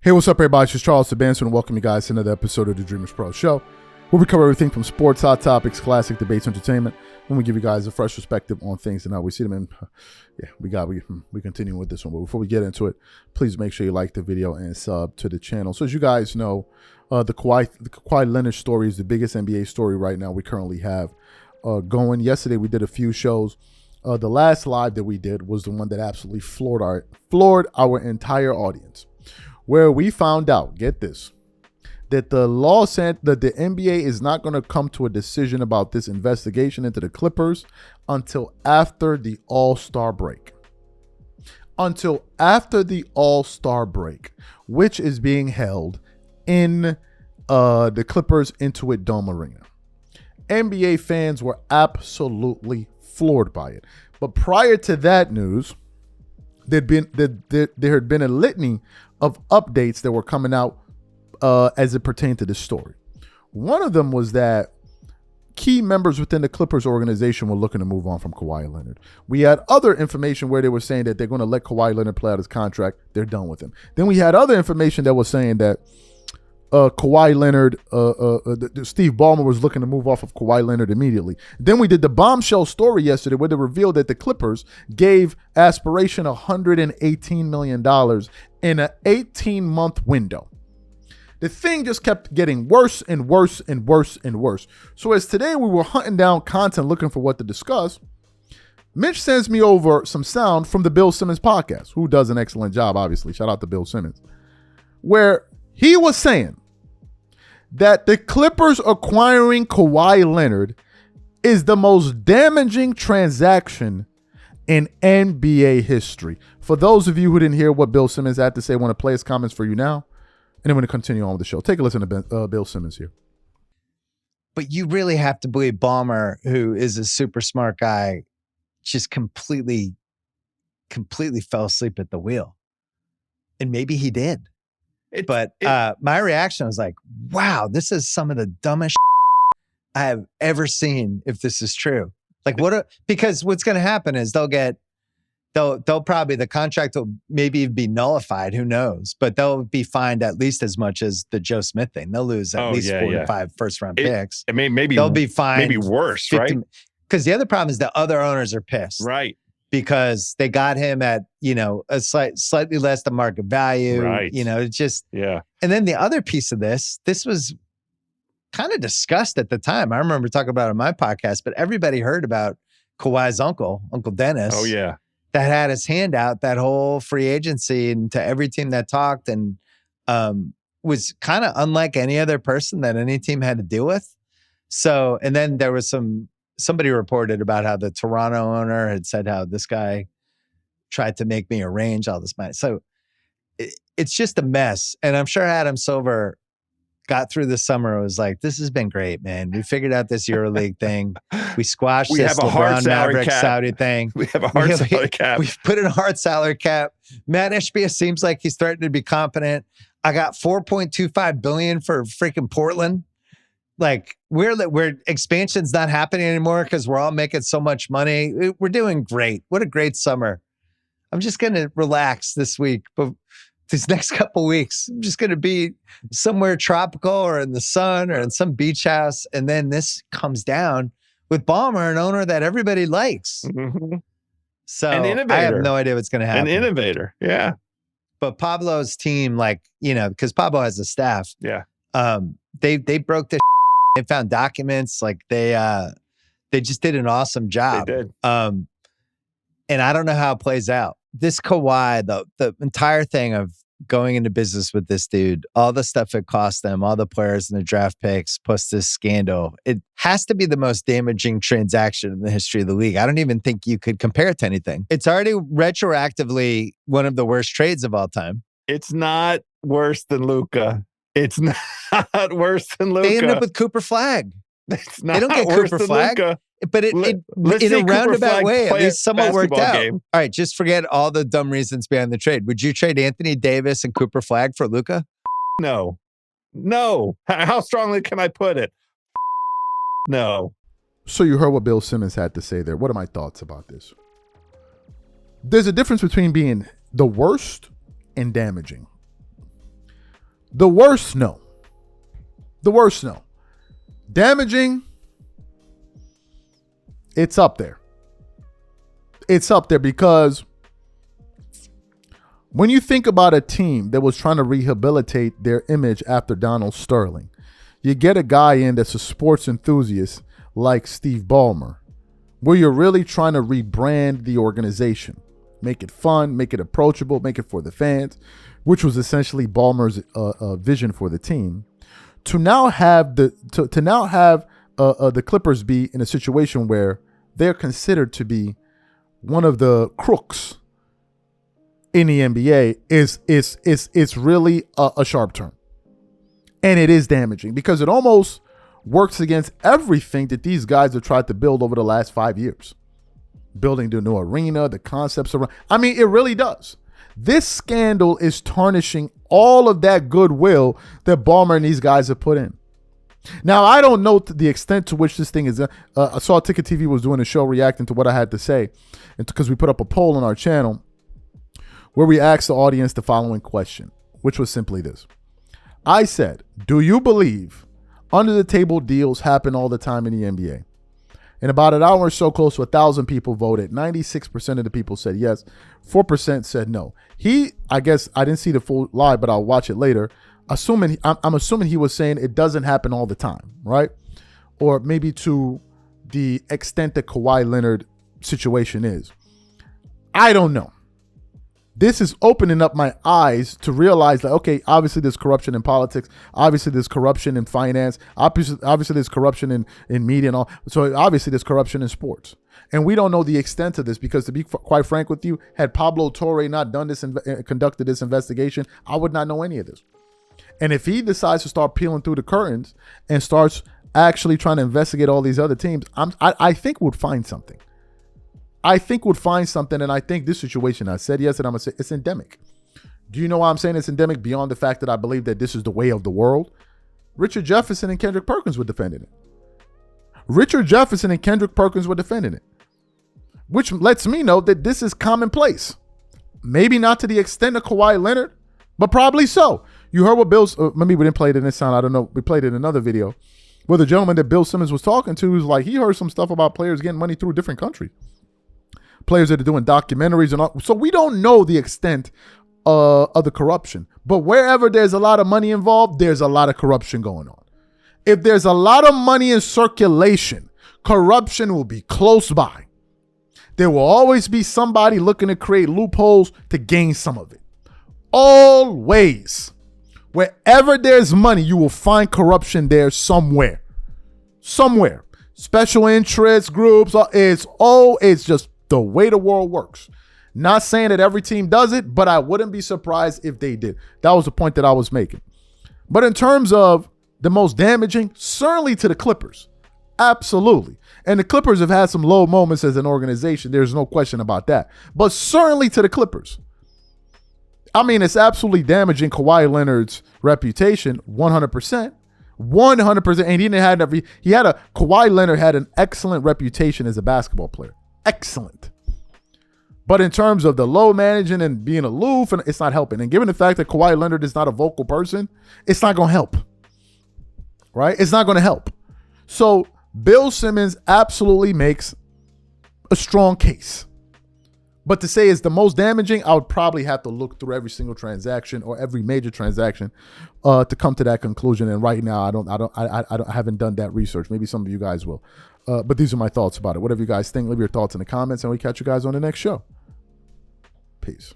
Hey, what's up, everybody? It's Charles Benson, and welcome you guys to another episode of the DREAMERSPRO show, where we cover everything from sports, hot topics, classic debates, entertainment, and we give you guys a fresh perspective on things and how we see them. And we continue with this one. But before we get into it, please make sure you like the video and sub to the channel. So as you guys know, the Kawhi Leonard story is the biggest NBA story right now we currently have going. Yesterday we did a few shows. The last live that we did was the one that absolutely floored our entire audience, where we found out, get this, that the NBA is not going to come to a decision about this investigation into the Clippers until after the All-Star break. Until after the All-Star break, which is being held in the Clippers Intuit Dome Arena. NBA fans were absolutely floored by it. But prior to that news, there had been a litany of updates that were coming out as it pertained to this story. One of them was that key members within the Clippers organization were looking to move on from Kawhi Leonard. We had other information where they were saying that they're going to let Kawhi Leonard play out his contract. They're done with him. Then we had other information that was saying that Kawhi Leonard, Steve Ballmer was looking to move off of Kawhi Leonard immediately. Then we did the bombshell story yesterday where they revealed that the Clippers gave Aspiration $118 million in an 18-month window. The thing just kept getting worse and worse and worse and worse. So as today we were hunting down content looking for what to discuss, Mitch sends me over some sound from the Bill Simmons podcast, who does an excellent job, obviously. Shout out to Bill Simmons, where he was saying that the Clippers acquiring Kawhi Leonard is the most damaging transaction in NBA history. For those of you who didn't hear what Bill Simmons had to say, I want to play his comments for you now, and then we're going to continue on with the show. Take a listen to Bill Simmons here. But you really have to believe Ballmer, who is a super smart guy, just completely fell asleep at the wheel. And maybe he did. But my reaction was like, wow, this is some of the dumbest I have ever seen if this is true. Like because what's going to happen is they'll probably, the contract will maybe be nullified. Who knows? But they'll be fined at least as much as the Joe Smith thing. They'll lose at least 4 to 5 first-round picks. Maybe they'll be fined. Maybe worse, 50, right? Because the other problem is the other owners are pissed. Right. Because they got him at, a slightly less than market value. Right. Yeah. And then the other piece of this was kind of discussed at the time. I remember talking about it on my podcast, but everybody heard about Kawhi's Uncle Dennis. Oh, yeah. That had his hand out that whole free agency and to every team that talked, and was kind of unlike any other person that any team had to deal with. So, and then there was somebody reported about how the Toronto owner had said how this guy tried to make me arrange all this money. So it's just a mess. And I'm sure Adam Silver got through the summer. It was like, this has been great, man. We figured out this EuroLeague thing. We squashed this LeBron Maverick Saudi thing. We have a hard salary cap. We've put in a hard salary cap. Matt Ishbia seems like he's starting to be competent. I got $4.25 billion for freaking Portland. Like we're expansion's not happening anymore because we're all making so much money. We're doing great. What a great summer. I'm just going to relax this week, but these next couple weeks, I'm just going to be somewhere tropical or in the sun or in some beach house. And then this comes down with Ballmer, an owner that everybody likes. Mm-hmm. So an innovator. I have no idea what's going to happen. An innovator. Yeah. But Pablo's team, because Pablo has a staff. Yeah. They broke this. They found documents. Like they just did an awesome job. They did. And I don't know how it plays out. This Kawhi, the entire thing of going into business with this dude, all the stuff it cost them, all the players and the draft picks, plus this scandal, it has to be the most damaging transaction in the history of the league. I don't even think you could compare it to anything. It's already retroactively one of the worst trades of all time. It's not worse than Luka. It's not worse than Luka. They end up with Cooper Flag. It's not they don't get worse Cooper than Flag. Luka. But in a roundabout way, at least somewhat worked out. Game. All right, just forget all the dumb reasons behind the trade. Would you trade Anthony Davis and Cooper Flag for Luka? No. How strongly can I put it? No. So you heard what Bill Simmons had to say there. What are my thoughts about this? There's a difference between being the worst and damaging. The worst, no. The worst, no. Damaging, it's up there. It's up there because when you think about a team that was trying to rehabilitate their image after Donald Sterling, you get a guy in that's a sports enthusiast like Steve Ballmer, where you're really trying to rebrand the organization, make it fun, make it approachable, make it for the fans, which was essentially Ballmer's vision for the team. To now have the Clippers be in a situation where they're considered to be one of the crooks in the NBA is really a sharp turn. And it is damaging because it almost works against everything that these guys have tried to build over the last 5 years. Building the new arena, the concepts around. I mean, it really does. This scandal is tarnishing all of that goodwill that Ballmer and these guys have put in. Now, I don't know the extent to which this thing is. I saw Ticket TV was doing a show reacting to what I had to say, and because we put up a poll on our channel where we asked the audience the following question, which was simply this. I said, do you believe under-the-table deals happen all the time in the NBA? In about an hour or so, close to 1,000 people voted. 96% of the people said yes. 4% said no. I guess I didn't see the full live, but I'll watch it later. I'm assuming he was saying it doesn't happen all the time, right? Or maybe to the extent that Kawhi Leonard situation is. I don't know. This is opening up my eyes to realize that, okay, obviously there's corruption in politics. Obviously there's corruption in finance. Obviously there's corruption in media and all. So obviously there's corruption in sports. And we don't know the extent of this because, to be quite frank with you, had Pablo Torre not done this and conducted this investigation, I would not know any of this. And if he decides to start peeling through the curtains and starts actually trying to investigate all these other teams, I think we'll find something. And I think this situation, I said yes, and I'm going to say it's endemic. Do you know why I'm saying it's endemic? Beyond the fact that I believe that this is the way of the world, Richard Jefferson and Kendrick Perkins were defending it. Which lets me know that this is commonplace. Maybe not to the extent of Kawhi Leonard, but probably so. You heard what maybe we didn't play it in this sound. I don't know. We played it in another video where the gentleman that Bill Simmons was talking to was like, he heard some stuff about players getting money through a different country. Players that are doing documentaries and all. So we don't know the extent of the corruption. But wherever there's a lot of money involved, there's a lot of corruption going on. If there's a lot of money in circulation, corruption will be close by. There will always be somebody looking to create loopholes to gain some of it. Always. Wherever there's money, you will find corruption there somewhere. Special interest groups, it's just the way the world works. Not saying that every team does it, but I wouldn't be surprised if they did. That was the point that I was making. But in terms of the most damaging, certainly to the Clippers. Absolutely. And the Clippers have had some low moments as an organization. There's no question about that. But certainly to the Clippers. I mean, it's absolutely damaging Kawhi Leonard's reputation, 100%. 100%. And Kawhi Leonard had an excellent reputation as a basketball player. Excellent. But in terms of the low managing and being aloof, and it's not helping. And given the fact that Kawhi Leonard is not a vocal person, it's not going to help. Right? It's not going to help. So Bill Simmons absolutely makes a strong case. But to say it's the most damaging, I would probably have to look through every single transaction or every major transaction to come to that conclusion. And right now, I haven't done that research. Maybe some of you guys will. But these are my thoughts about it. Whatever you guys think, leave your thoughts in the comments, and we catch you guys on the next show. Peace.